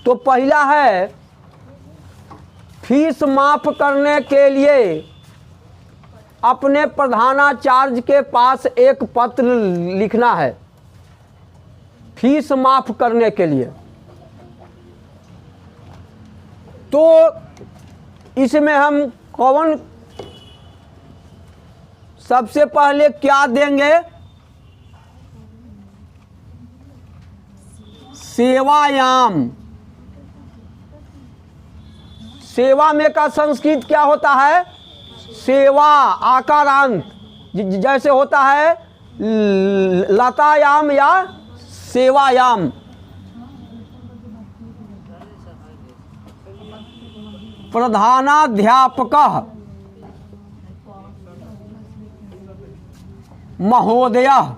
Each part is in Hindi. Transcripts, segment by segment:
तो पहला है फीस माफ करने के लिए अपने प्रधानाचार्य के पास एक पत्र लिखना है। फीस माफ करने के लिए, तो इसमें हम कौन सबसे पहले क्या देंगे? सेवायाम। सेवा में का संस्कृत क्या होता है? सेवा, आकारांत, जैसे होता है लतायाम या सेवायाम। प्रधानाध्यापकः महोदयः,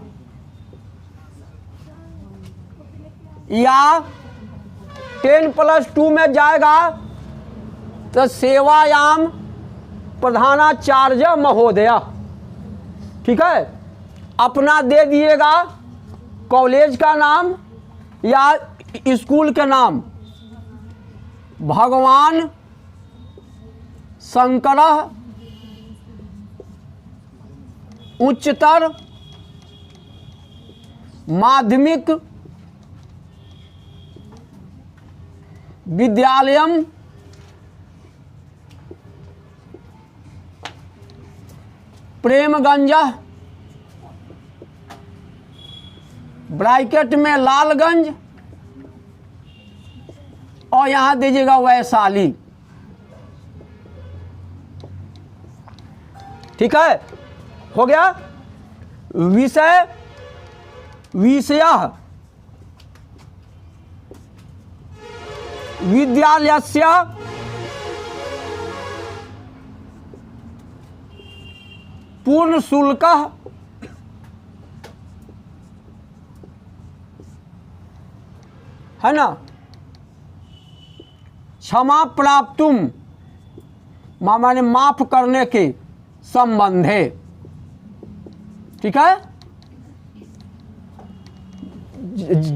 या 10+2 में जाएगा तो सेवायाम प्रधानाचार्य महोदय। ठीक है, अपना दे दिएगा कॉलेज का नाम या स्कूल का नाम। भगवान शंकर उच्चतर माध्यमिक विद्यालयम प्रेमगंज, ब्रैकेट में लालगंज, और यहां दीजिएगा वैशाली। ठीक है, हो गया। विषय, विषयः विद्यालयस्य पूर्ण शुल्क है ना, क्षमा प्राप्तुम माने माफ करने के संबंधे। ठीक है,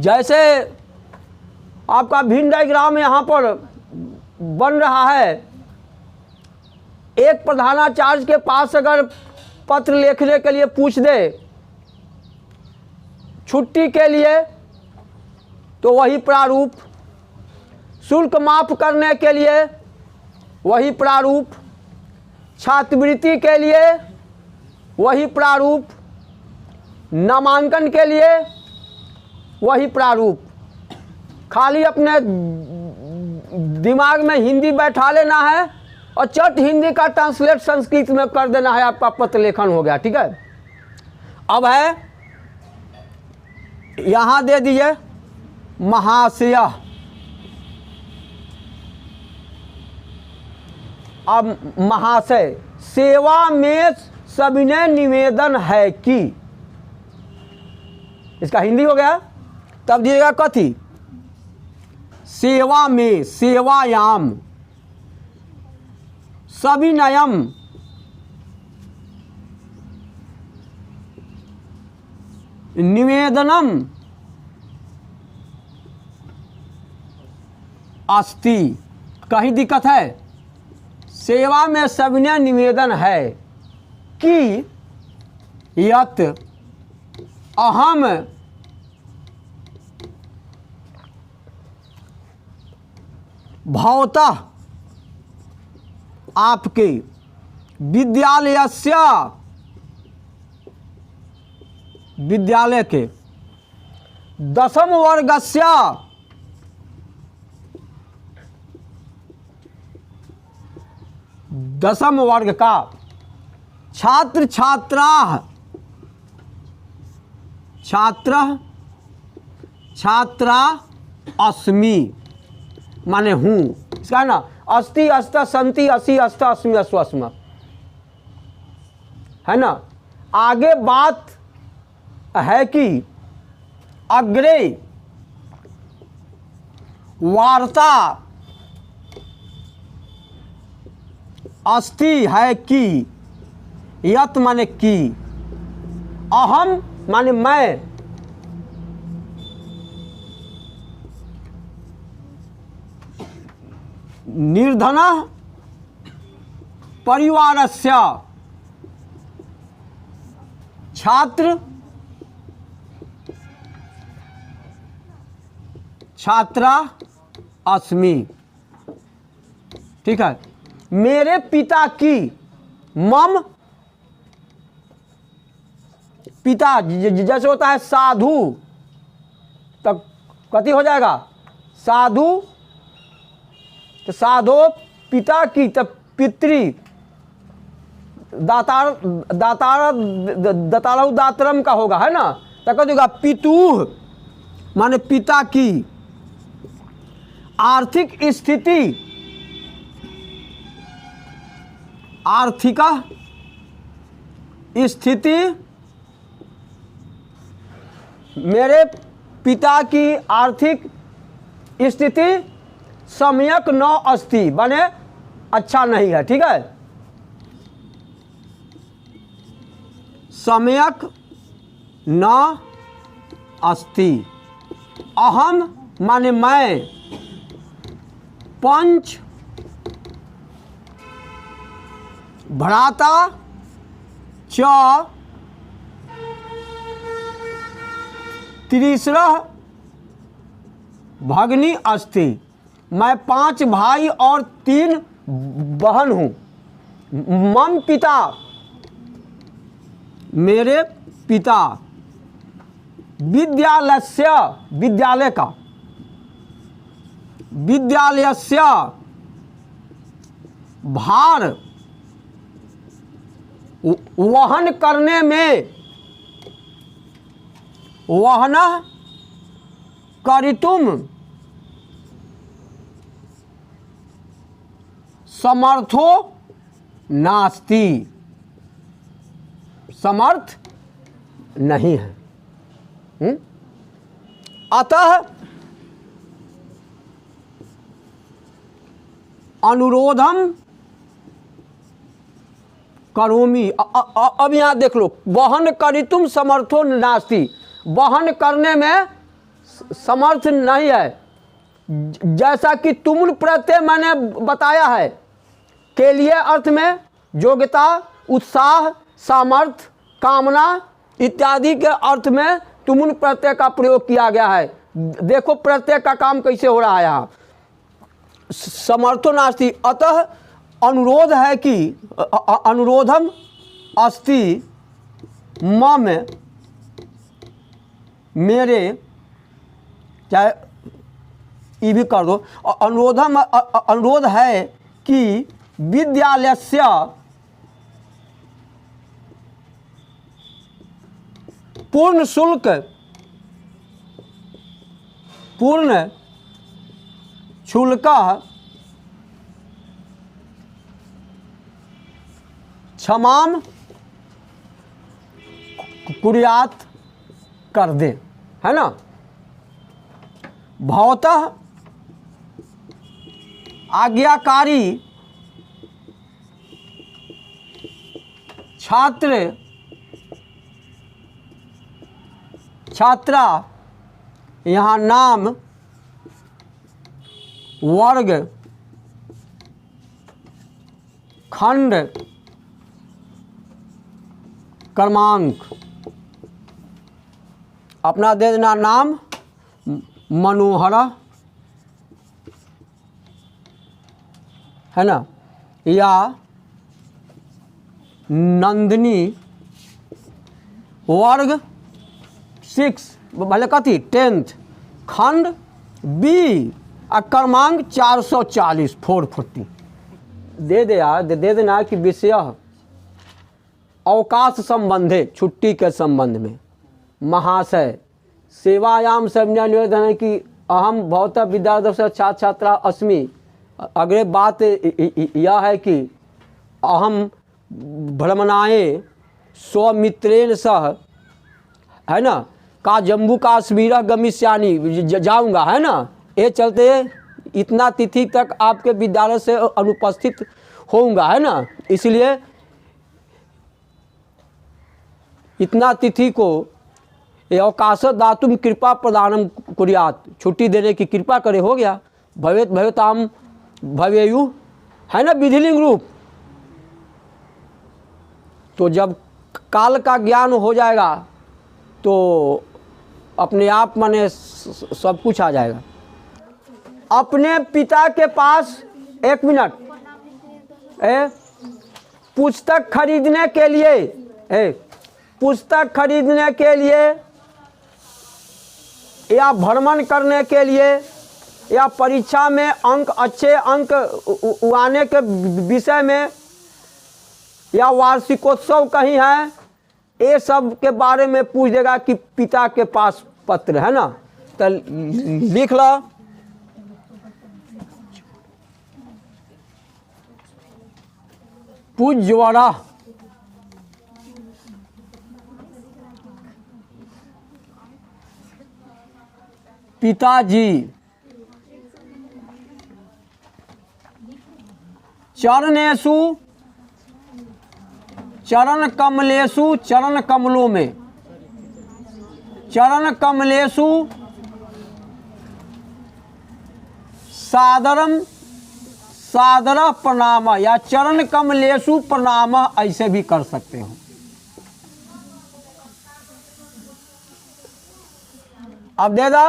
जैसे आपका भिन्न डायग्राम यहाँ पर बन रहा है। एक प्रधानाचार्य के पास अगर पत्र लिखने के लिए पूछ दे छुट्टी के लिए, तो वही प्रारूप। शुल्क माफ करने के लिए वही प्रारूप। छात्रवृत्ति के लिए वही प्रारूप। नामांकन के लिए वही प्रारूप। खाली अपने दिमाग में हिंदी बैठा लेना है और चट हिंदी का ट्रांसलेट संस्कृत में कर देना है, आपका पत्र लेखन हो गया। ठीक है, अब है यहां दे दीजिए महाशय। अब महाशय, सेवा में सविनय निवेदन है कि, इसका हिंदी हो गया। तब दिएगा कथी? सेवा में, सेवायाम सविनयम निवेदनम अस्ति। कहीं दिक्कत है? सेवा में सविनय निवेदन है कि यत अहम भवतः आपके विद्यालयस्य, विद्यालय के 10th वर्गस्य दसम वर्ग का छात्र छात्रा अस्मि माने हूँ। इसका है ना, अस्ति अस्त संति असि अस्त अस्मि अस्व अस्म, है ना। आगे बात है कि अग्रे वार्ता अस्ति है कि, यत माने कि, अहम माने मैं, निर्धनः परिवारस्य छात्र छात्रा अस्मि। ठीक है, मेरे पिता की, मम पिता जैसे होता है साधु, तब कथी हो जाएगा साधु, तो साधो पिता की, तब पितृ, दातार दातार दतारु दातरम का होगा, है ना। तो कह देगा पितुः माने पिता की आर्थिक स्थिति, आर्थिक स्थिति, मेरे पिता की आर्थिक स्थिति सम्यक न अस्ति, बने अच्छा नहीं है। ठीक है, सम्यक न अस्ति। अहम माने मैं, पंच भ्राता च तीसरा भगनी अस्ति, मैं 5 भाई और 3 बहन हूँ। मम पिता मेरे पिता, विद्यालयस्य विद्यालय का, विद्यालयस्य भार वहन करने में, वहन करितुम समर्थो नास्ति, समर्थ नहीं है। अतः अनुरोधम करोमि। अब यहाँ देख लो, वहन करितुम समर्थो नास्ति, वहन करने में समर्थ नहीं है। जैसा कि तुम प्रत्यय मैंने बताया है, के लिए अर्थ में योग्यता, उत्साह, सामर्थ्य, कामना इत्यादि के अर्थ में तुमुन प्रत्यय का प्रयोग किया गया है। देखो प्रत्यय का काम कैसे हो रहा है यहाँ, समर्थो नास्ति। अतः अनुरोध है कि अनुरोधम अस्ति मम, मेरे, चाहे ये भी कर दो, अनुरोधम अनुरोध है कि विद्यालयस्य पूर्ण शुल्क, पूर्ण शुल्क क्षमाम कुर्यात कर दे, है ना। भवतः आज्ञाकारी छात्र छात्रा, यहाँ नाम, वर्ग, खंड, क्रमांक अपना दे देना। नाम मनोहर, है ना, या नंदिनी, वर्ग 6 भले कथी 10th, खंड बी, क्रमांक 440 440 दे दे यार, दे देना कि विषय अवकाश संबंधे, छुट्टी के संबंध में। महाशय सेवायाम सबने निवेदन है कि अहम भवतः विद्यालय छात्र छात्रा अस्मि। अगले बात यह है कि अहम भ्रमणाए स्वमित्रेण सह, है ना, का जम्मू काश्मीर गमिष्यामि, जाऊंगा, है ना। ये चलते इतना तिथि तक आपके विद्यालय से अनुपस्थित होऊंगा, है ना। इसलिए इतना तिथि को अवकाश दातुम कृपा प्रदानम कुर्यात, छुट्टी देने की कृपा करे, हो गया। भवेत भवेताम भवेयु, है ना विधिलिंग रूप। तो जब काल का ज्ञान हो जाएगा तो अपने आप माने सब कुछ आ जाएगा। अपने पिता के पास, एक मिनट, पुस्तक खरीदने के लिए, पुस्तक खरीदने के लिए या भ्रमण करने के लिए या परीक्षा में अंक, अच्छे अंक आने के विषय में, या वार्षिकोत्सव कहीं है, ये सब के बारे में पूछ देगा कि पिता के पास पत्र है ना, तो लिख लो। पूज्यवरा, पिताजी, चरणेषु, चरण कमलेषु, चरण कमलों में, चरण कमलेषु सादरम, सादर प्रणाम, या चरण कमलेषु प्रणाम, ऐसे भी कर सकते हो। अब दे दा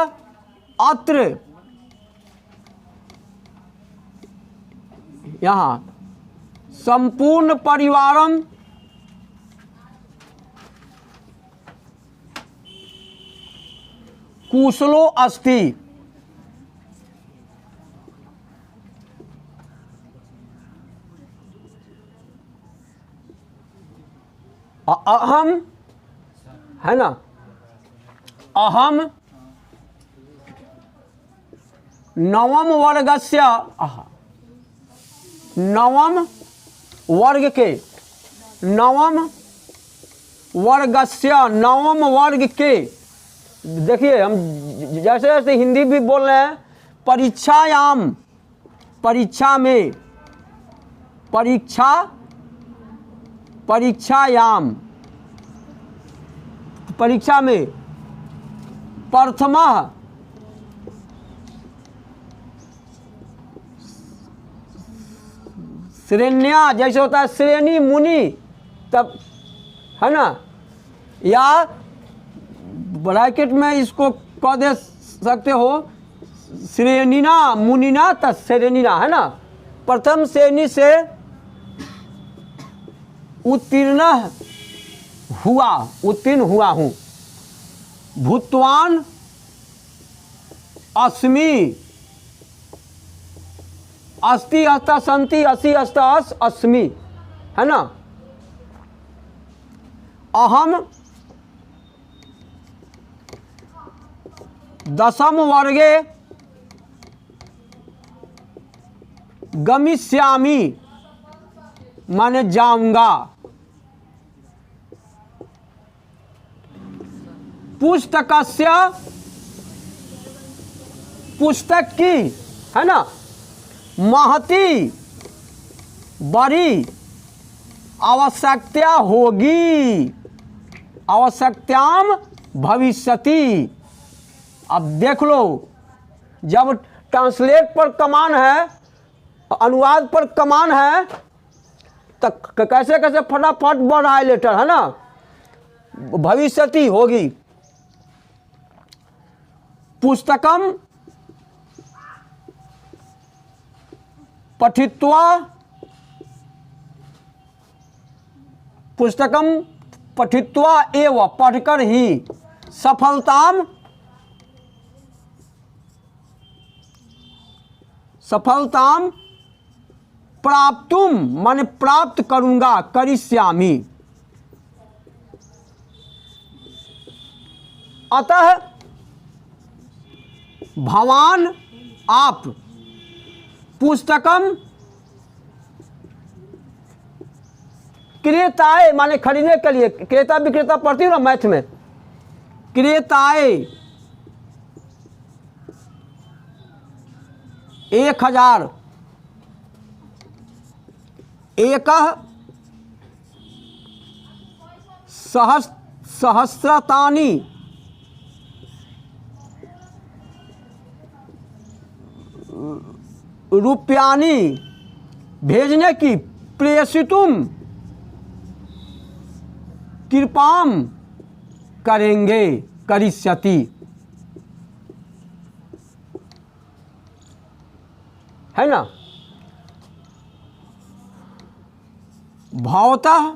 अत्र, यहाँ संपूर्ण परिवारम कुशलो अस्ति, अहम, है ना, अहम नवम वर्गस्य, नवम वर्ग के, नवम वर्गस्य, नवम वर्ग के, देखिए हम जैसे जैसे हिंदी भी बोल रहे हैं, परीक्षायाम, परीक्षा में, परीक्षा, परीक्षायाम, परीक्षा में, प्रथमः, श्रेण्या, जैसे होता है श्रेणी मुनि, तब है ना, या ब्रैकेट में इसको कह दे सकते हो श्रेणीना मुनिना श्रेणीना, है ना, प्रथम श्रेणी से उत्तीर्ण हुआ, उत्तीर्ण हुआ हूँ। भूतवान अस्मि, अस्ति अस्ता संति, असि अस्ता अस अस्मि, है ना। अहम दशम वर्गे गमिष्यामि, माने जाऊंगा। पुस्तकस्य, पुस्तक की, है ना, महती बड़ी आवश्यकता होगी, आवश्यकताम भविष्यति। अब देख लो, जब ट्रांसलेट पर कमान है, अनुवाद पर कमान है, तो कैसे कैसे फटाफट बढ़ रहा है लेटर, है ना, भविष्यति होगी। पुस्तकम पठित्वा, पुस्तकम पठित्वा एवं, पढ़कर ही, सफलताम, सफलताम प्राप्तुम, माने प्राप्त करूंगा, करिष्यामि। अतः भवान, आप, पुस्तकम क्रेताए, माने खरीदने के लिए, क्रेता विक्रेता पढ़ती हो ना मैथ में, क्रेताए 1000, एक सहस्रतानि, रुपयानी भेजने की प्रेषितुम कृपाम करेंगे, करिष्यति, है ना। भवतः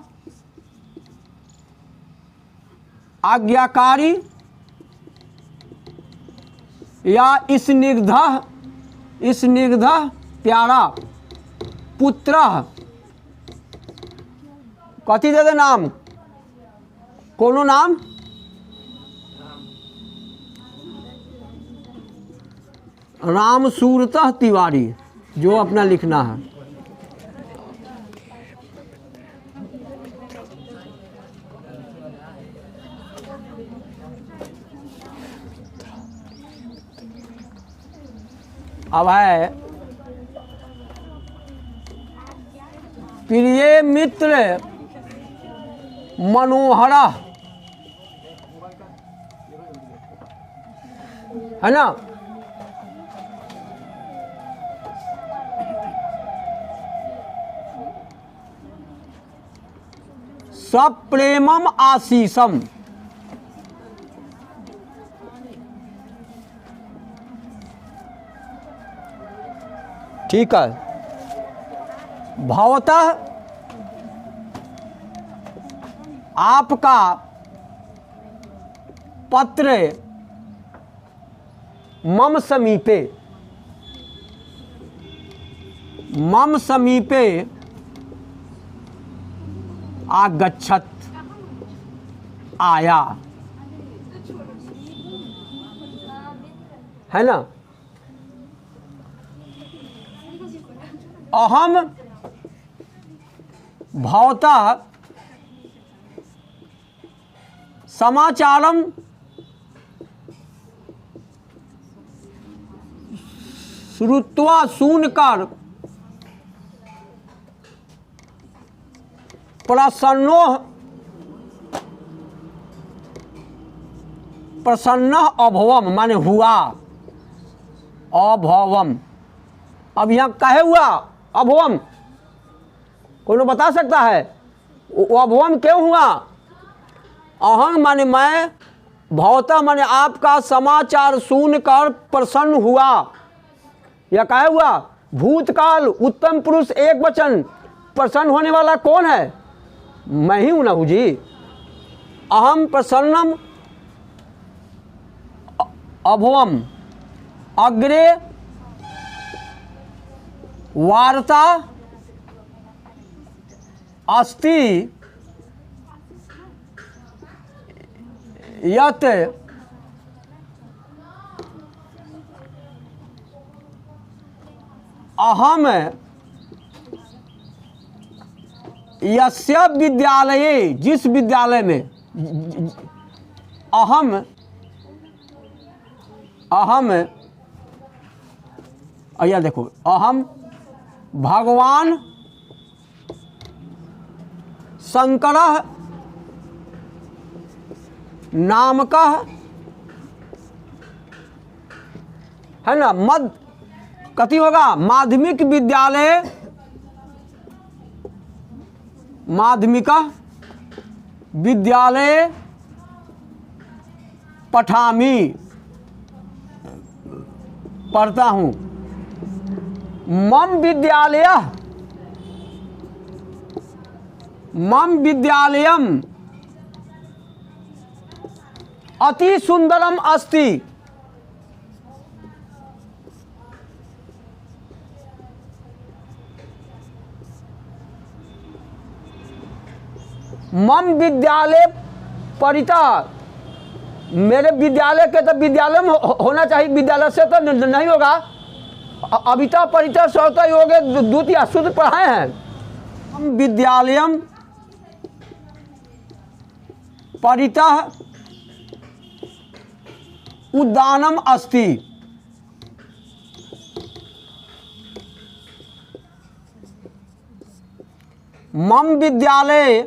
आज्ञाकारी या स्निग्ध प्यारा पुत्र, कथी दे दे नाम, कोनो नाम, राम सूरतः तिवारी, जो अपना लिखना है। अब है प्रिय मित्र मनोहरा, है ना। सप्रेमम आशीषम, ठीक है। भवतः आपका पत्र मम समीपे आगच्छत, आया, है ना। अहम भवतः समाचारम श्रुत्वा, सुनकर प्रसन्न अभवम, माने हुआ, अभवम। अब यहाँ कहे हुआ अभवम, कोई बता सकता है वो अभवम क्यों हुआ। अहम माने मैं, भवतः माने आपका समाचार सुनकर प्रसन्न हुआ, यह कहे हुआ भूतकाल उत्तम पुरुष एक वचन, प्रसन्न होने वाला कौन है, मैं ही हूं ना जी। अहम प्रसन्नम अभवम, अग्रे वार्ता अस्ति यत् अहम यस्य विद्यालये, जिस विद्यालय में, अहम या देखो, अहम भगवान शंकरः नामकः, है ना, कथी होगा, माध्यमिक विद्यालय पठामी, पढ़ता हूँ। मम विद्यालयम अति सुंदरम अस्ति, मम विद्यालय परितः, मेरे विद्यालय के तो विद्यालय में होना चाहिए, विद्यालय से तो नहीं होगा। अभिता परितः स्वतः योगे द्वितीय शुद्ध पढ़ाए हैं। हम विद्यालयम परितः उद्यानम अस्ति, मम विद्यालय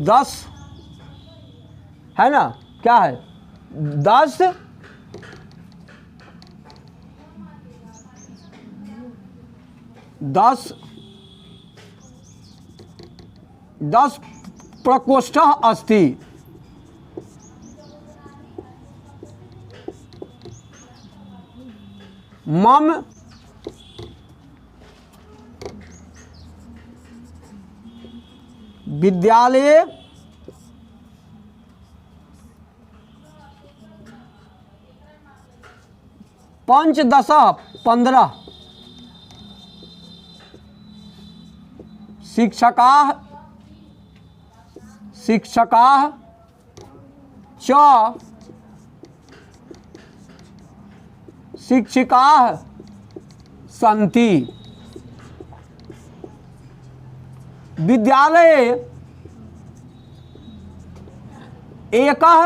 10 है ना, क्या है 10 प्रकोष्ठः अस्ति। मम विद्यालये 15 शिक्षकाः च शिक्षिकाः सन्ति। विद्यालये एकः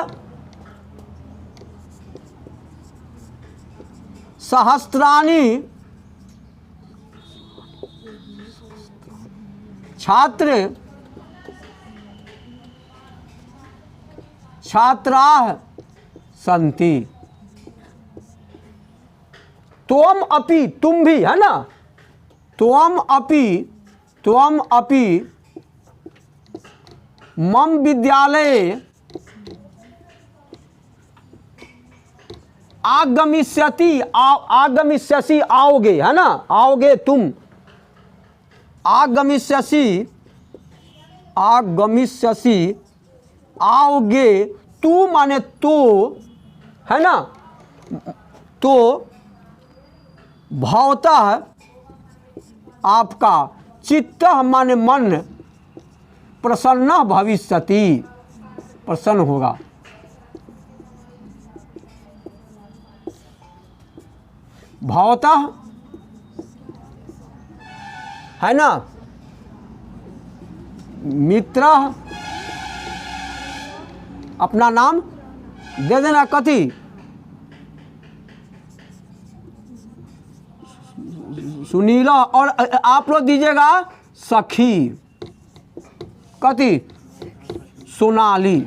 सहस्राणि छात्राः सन्ति। त्वम अपि, तुम भी, है ना, त्वम अपि मम विद्यालये आगमिष्यति, आगमिष्यसि, आओगे, है ना, आओगे तुम, आगमिष्यसि, आओगे तू, माने तो, है ना, तो भवतः आपका, चित्त माने मन, प्रसन्न भविष्यति, प्रसन्न होगा। भवतः, है ना, मित्र, अपना नाम दे देना, कथी, सुनीला, और आप लोग दीजिएगा सखी, कथी, सोनाली।